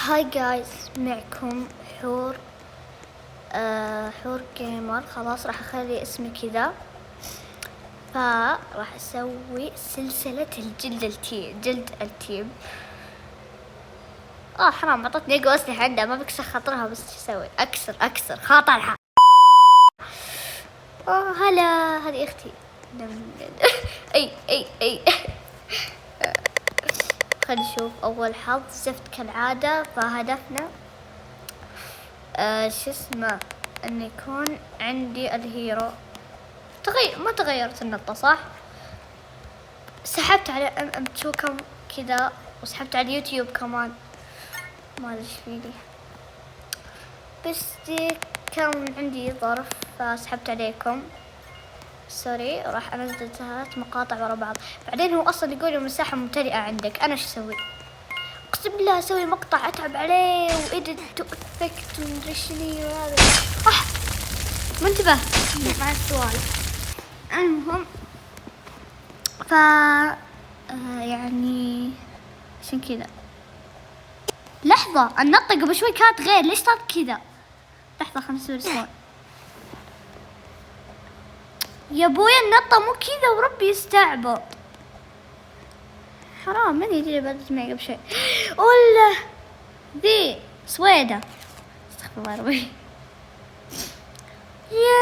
هاي جايز، معكم حور. حور جيمر. خلاص راح اخلي اسمي كذا. فراح اسوي سلسلة جلد التيب. حرام، عطتني اقوى اسلحة عندها، ما بكسر خاطرها، بس شو اسوي؟ اكسر خاطرها. هلا، هذه اختي. اي خلينا نشوف. اول حظ زفت كالعادة، فهدفنا شو اسمه ان يكون عندي الهيرو. ما تغيرت النقطة، صح؟ سحبت على ام2 كم كذا، وسحبت على اليوتيوب كمان، ما ادري ايش فيني، بس دي كان عندي ظرف فسحبت عليكم. سوري. راح انزل 3 مقاطع ورا بعض. بعدين هو اصلا يقول المساحة ممتلئة عندك. انا شو اسوي؟ اقسم بالله اسوي مقطع اتعب عليه وايديت افكت ومدري شنو وهذا. ما انتبه مع السؤال. المهم يعني عشان كذا. لحظة، النطة قبل شوي كانت غير، ليش صارت كذا؟ لحظة خلنا نسوي سكون. يا بويا النطة مو كذا، وربي يستعبط. حرام، من يجي بدت معي قبل شوي. ولا ذي سويدة. استغفر الله ربي. يا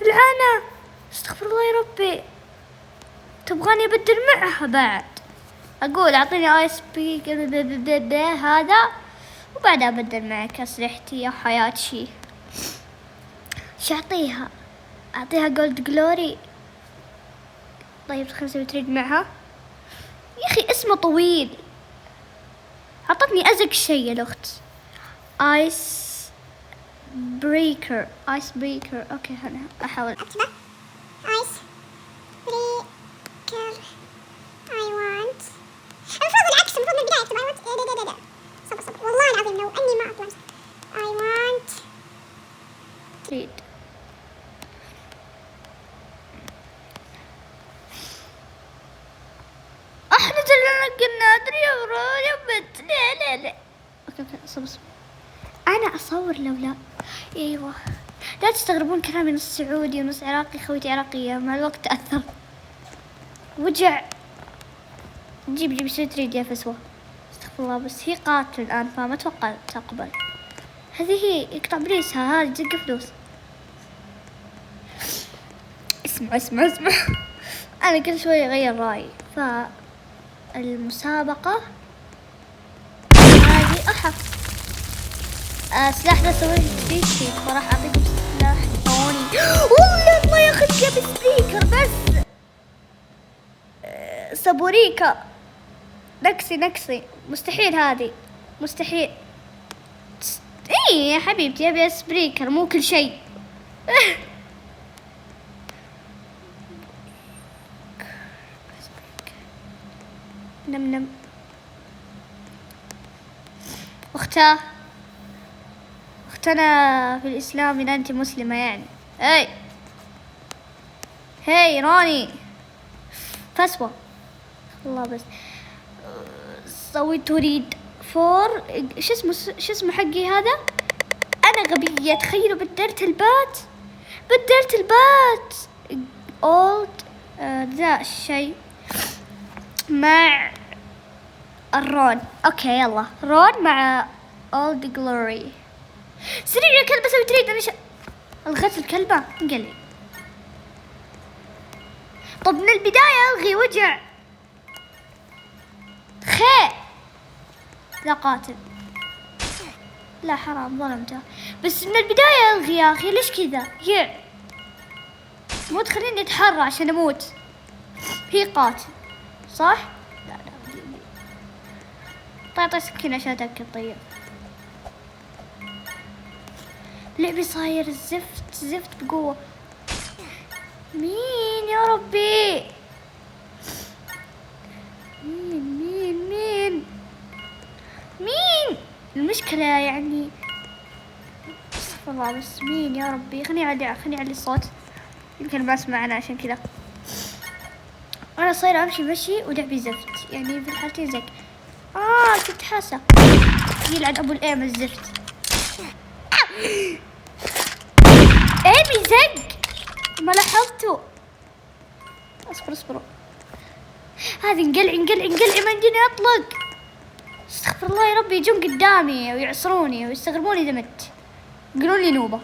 العنة استغفر الله يا ربي. تبغاني ابدل معها بعد؟ اقول اعطيني ايس بي هذا، وبعدها ابدل معك اسلحتي يا حياتي. شو اعطيها جولد جلوري. طيب خلينا نسوي تريد معها. يا اخي اسمه طويل. عطتني ازق شيء الاخت. ايس بريكر. اوكي انا احاول اكتبه. ايس بريكر. اي وانت. المفروض العكس، المفروض من البداية اكتب اي وانت. صبر والله العظيم لو اني ما اطلع. اي وانت تريد. احنا اللي قلنا ادري يا بنت. لا اوكي صبر. انا اصور لو لا. ايوه، لا تستغربون كلامي نص سعودي ونص عراقي. خويتي عراقية، مع الوقت تأثر. وجع. جيب شو تريد يا فسوة؟ استغفر الله، بس هي قاتل الآن فما أتوقع تقبل. هذه هي يقطع بريسها، هذه تزق فلوس. اسمع أنا كل شوي أغير رأيي. فالمسابقة هذه سلاح ذا سويت فيه شيء، فراح أعطيكم سلاح ثاني. والله الله ياخذ يا بسبيكر بس. سابوريكا. نكسي مستحيل، هذه مستحيل. ايه يا حبيبتي، ابي سبريكر مو كل شيء. نم اختنا في الاسلام اذا انت مسلمة يعني. هاي راني فسوة. الله بس سويت تريد فور شو اسمه حقي هذا. انا غبية، تخيلوا بدلت البات اولد ذا الشيء مع الرون. اوكي يلا رون مع اولد جلوري. سريع يا كلبة سوي تريد. انا الغيت الكلبة انقلي. طب من البداية الغي وجع. لا قاتل، لا حرام ظلمته، بس من البداية الغي يا اخي. ليش كذا؟ مو تخليني اتحرى عشان اموت. هي قاتل صح؟ لا طيب سكينة عشان اتاكد. طيب لعبي صاير زفت بقوة. مين يا ربي؟ مين المشكلة يعني؟ استغفر الله، بس مين يا ربي؟ خليني اعلي الصوت، يمكن ما اسمعنا عشان كذا. انا صايرة امشي مشي ولعبي زفت، يعني في الحالتين زك. كنت حاسة يلعن ابو الايم الزفت. ايمي زق، ما لاحظته. اصبروا هذه انقلع ما يمديني اطلق. استغفر الله يا ربي، يجون قدامي ويعصروني ويستغربوني اذا مت، يقولون لي نوبة.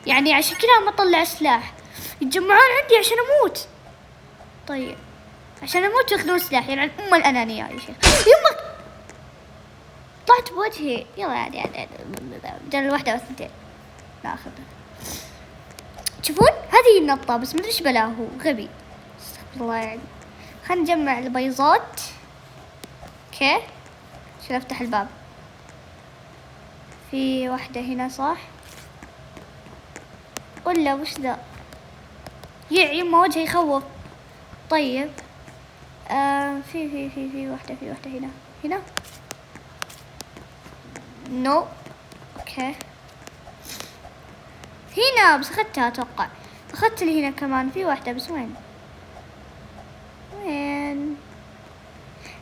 يعني عشان كذا ما اطلع سلاح، يتجمعون عندي عشان اموت. طيب عشان اموت ياخذون سلاح، يعني ام الانانية يا شيخ. يمك طلعت بوجهي. يلا يعني بدل واحدة او اثنتين ناخذ. تشوفون هذه النطة بس مدري ايش بلاه، هو غبي. استغفر الله. يعني خلينا نجمع البيضات. اوكي عشان افتح الباب. في واحدة هنا صح ولا وش ذا؟ يما وجهي يخوف. طيب في واحدة هنا نو. اوكي هنا بس اخذتها اتوقع. اخذت اللي هنا كمان في واحدة بس وين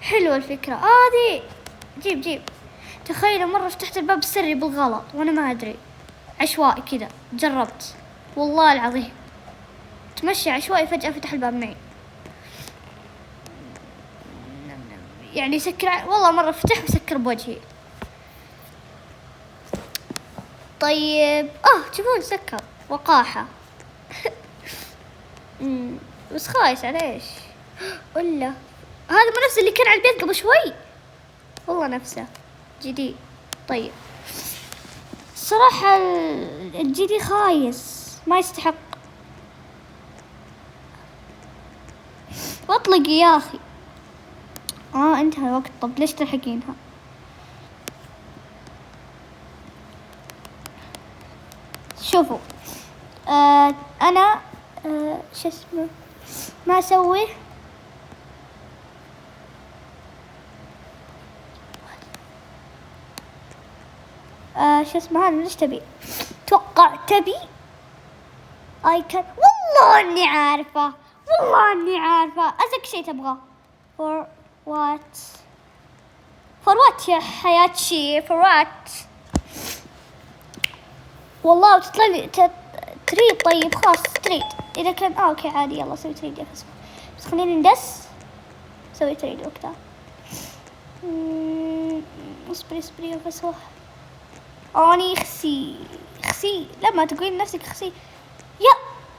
حلوة الفكرة هذه. جيب تخيلوا مرة فتحت الباب السري بالغلط وانا ما ادري، عشوائي كذا جربت والله العظيم، تمشي عشوائي فجأة فتح الباب معي. يعني سكر والله مرة فتح وسكر بوجهي. طيب تشوفون سكر وقاحة. بس خايس على ايش؟ ولا هذا مو نفس اللي كان على البيت قبل شوي؟ والله نفسه جديد. طيب الصراحة الجديد خايس ما يستحق. واطلقي يا اخي. انتهى الوقت. طب ليش تلحقينها؟ شوفوا انا شو اسمه ما اسوي. شو اسمه هذا ليش تبي؟ توقع تبي ايكون. والله اني عارفة ازك شيء تبغاه. for what يا حياتي for what؟ والله وتطلع لي تريد. طيب خلاص تريد اذا كان اوكي عادي. يلا سوي تريد يا فسوة. بس خلينا ندس سوي تريد وقتها. اصبري يا فسوة. اني خسي لما تقولين نفسك خسي. يا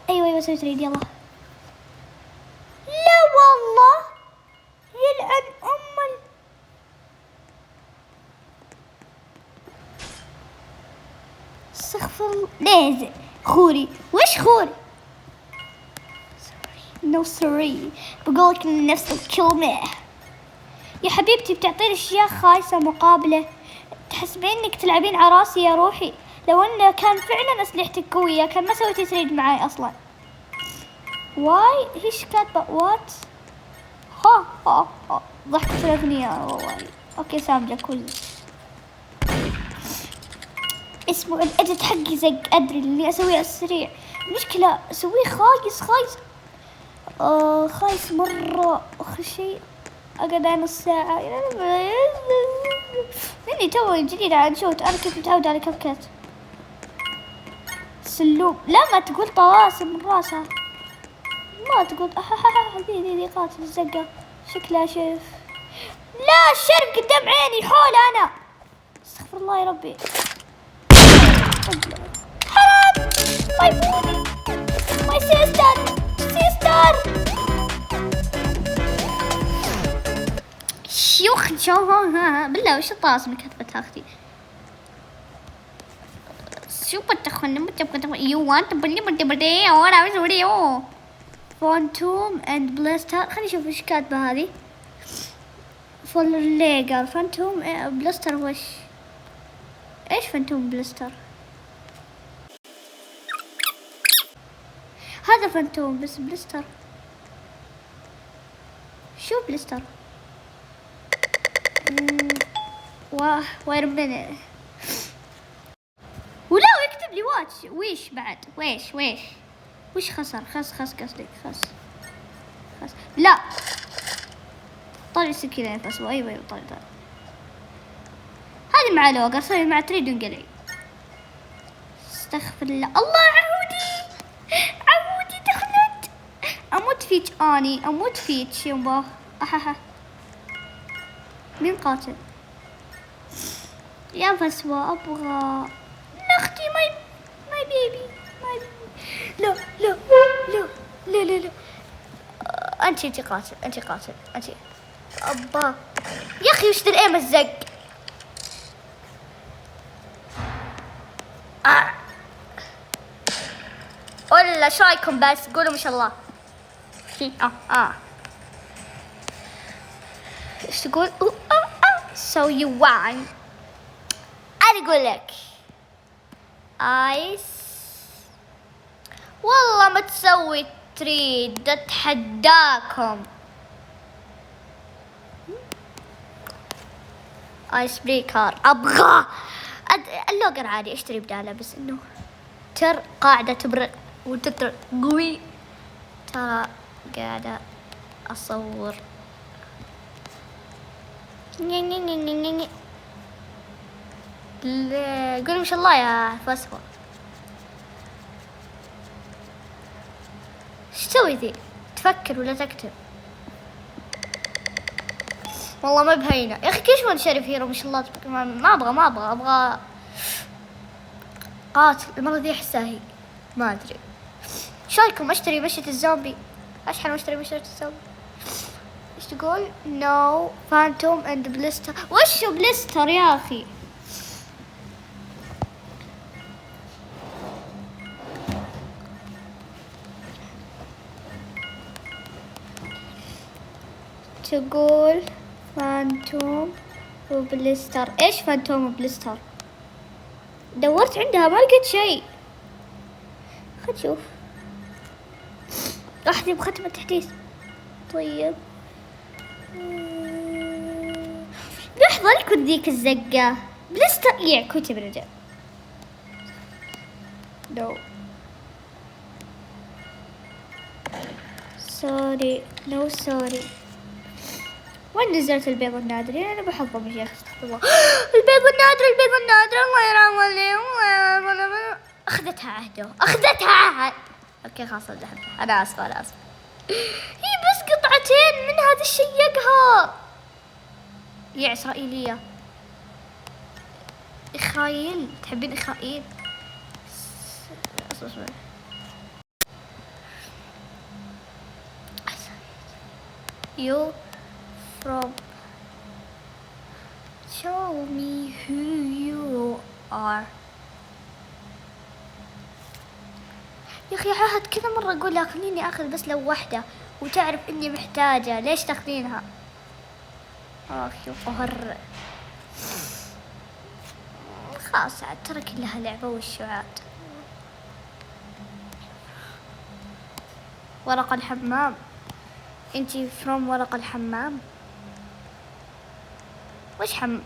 ايوه سوي تريد يلا. لا والله يلعن استغفر الله. خوري وش خوري؟ نو سوري بقولك نفس الكلمة يا حبيبتي. بتعطيني اشياء خايسة مقابلة. تحسبين انك تلعبين على راسي يا روحي؟ لو انه كان فعلا اسلحتك قوية كان ما سويتي تريد معاي اصلا. واي هيش كاتبة وات؟ ها ضحكت في الاغنية والله. اوكي سامجة كل اسمه الادت حقي زق. ادري اللي اسويه السريع. المشكلة اسويه خايس خايس مرة. اخر شيء اقعد نص ساعة. اني توي جديد عن شوت. انا كنت متعودة على كاب كات سلوم. لا ما تقول طواسم من راسها. ما تقول دي قاتل الزقة شكلها شرف. لا الشرف قدام عيني حول انا. استغفر الله يا ربي. حرام ماي بودي ماي سيستر شيوخ شوفوها بالله. وش الطاسم اللي كتبتها اختي؟ شو بتخن يو وانت بدي وانا مسوي فانتوم اند بلاستر. خليني اشوف ايش كاتبه هذه. فول ليجر فانتوم بلاستر. وش ايش فانتوم بلاستر؟ هذا فانتوم بس بلاستر. شو بلاستر؟ واه ربنا. ولا يكتب لي واتش ويش بعد وش خسر خس قصدك خس لا طالع سكينة يا فسوة. ايوه طالع سوي مع لوجر، سوي مع تريد ونقلعي. استغفر الله. الله عودي، عودي دخلت. اموت فيك اني، اموت فيك يمه. احها مين قاتل؟ يا فسوى ابغى اختي ماي بيبي ماي بيبي. لا لا لا لا لا لا. انت قاتل، انت قاتل، انت. ابا يا اخي وش ذا الايم الزق؟ ولا شو رايكم بس قولوا ما شاء الله. ايش تقول؟ So you want. انا اقول لك ايس والله ما تسوي تريد، اتحداكم. ايس بريكر ابغاه. اللوجر عادي اشتري بداله، بس انه ترى قاعدة تبرق وتتر قوي. ترى قاعدة اصور. قولوا ما شاء الله يا فسوة. ايش تسوي ذي؟ تفكر ولا تكتب؟ والله ما بهينة يا اخي. كيف ما نشرف هيرو ما شاء الله. ما ابغى قاتل المرة ذي. احسها هي ما ادري. ايش رايكم اشتري مشية الزومبي؟ اشحن واشتري مشية الزومبي. ايش تقول؟ نو فانتوم اند بليستر. وش بليستر يا اخي؟ تقول فانتوم وبليستر. ايش فانتوم وبليستر؟ دورت عندها ما لقيت شيء. خد شوف. احذي بختم التحديث. طيب لحظة لكم ذيك الزقة. بليستر يا كتب رجع. نو سوري، نو سوري. وين نزلت البيض النادر؟ انا بحظهم يا اخي. استغفر الله. البيض النادر، البيض النادر، الله يرحم والديهم. اخذتها عهده، اخذتها عهد. اوكي خلاص انا اسفه، انا اسفه. هي بس قطعتين من هذا الشيء يقهر. يا اسرائيليه. إخرايل، تحبين إخرايل؟ اصبر You from show me who you are. يا أخي عهد كذا مرة أقول لها خليني أخذ بس لو واحدة وتعرف إني محتاجة. ليش تاخذينها؟ يا قهر. خلاص عاد ترى كلها لعبة والشعاد. ورق الحمام. انتي فروم ورق الحمام؟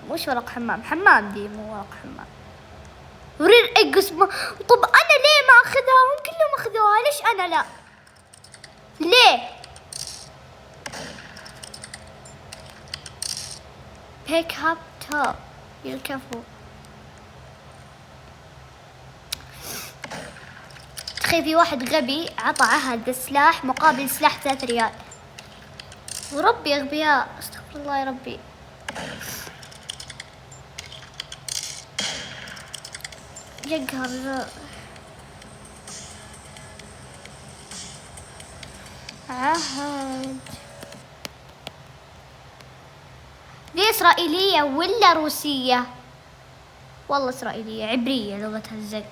وش ورق حمام؟ حمام دي مو ورق حمام. ورير ايجز. طب انا ليه ما اخذها؟ هم كلهم اخذوها، ليش انا لا؟ ليه؟ بيك اب توب يركفوا. تخيل في واحد غبي عطى عهد السلاح مقابل سلاح 3 ريال. وربي اغبياء، استغفر الله يا ربي. يقهر. عهد دي إسرائيلية ولا روسية؟ والله إسرائيلية، عبرية لغتها الزق.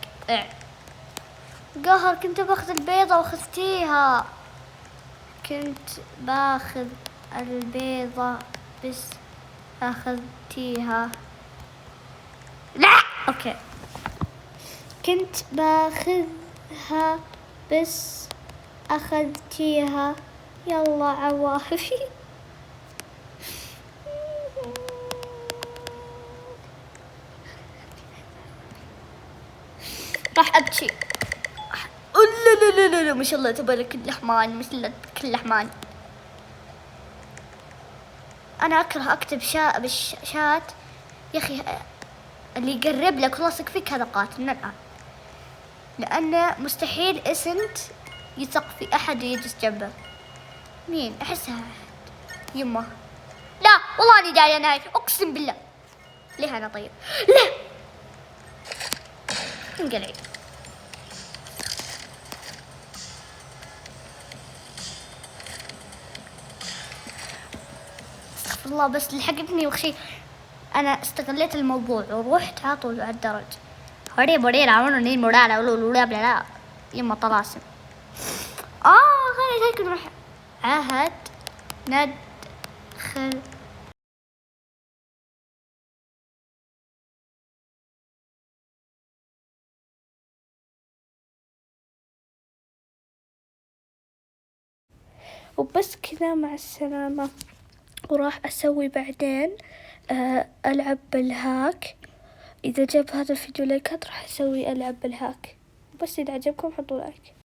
قهر. كنت باخذ البيضة واخذتيها. كنت باخذ البيضة بس اخذتيها. لا اوكي. كنت باخذها بس اخذتيها. يلا عوافي. راح ابكي. لا لا لا لا ما شاء الله تبارك اللحمان، مثل كل لحمان. انا اكره اكتب بالشات يا اخي. اللي يقرب لك ولاصق فيك هذا قاتل من الآن، لأنه مستحيل إسنت يثق في أحد ويجلس جنبه. مين؟ أحسها يمه. لا والله أني جاية نايف، أقسم بالله. ليه أنا طيب؟ لا انقلعي. استغفر الله، بس لحقتني وخشي. أنا استغليت الموضوع ورحت عطول على الدرج. هوري بوري راونو نين مورالا ولا بلا يما طلاسم. خلينا هيك نروح عهد ندخل. وبس كذا، مع السلامة. وراح أسوي بعدين ألعب بالهاك. إذا جاب هذا الفيديو لايكات راح أسوي ألعب بالهاك. بس إذا عجبكم حطوا لايك.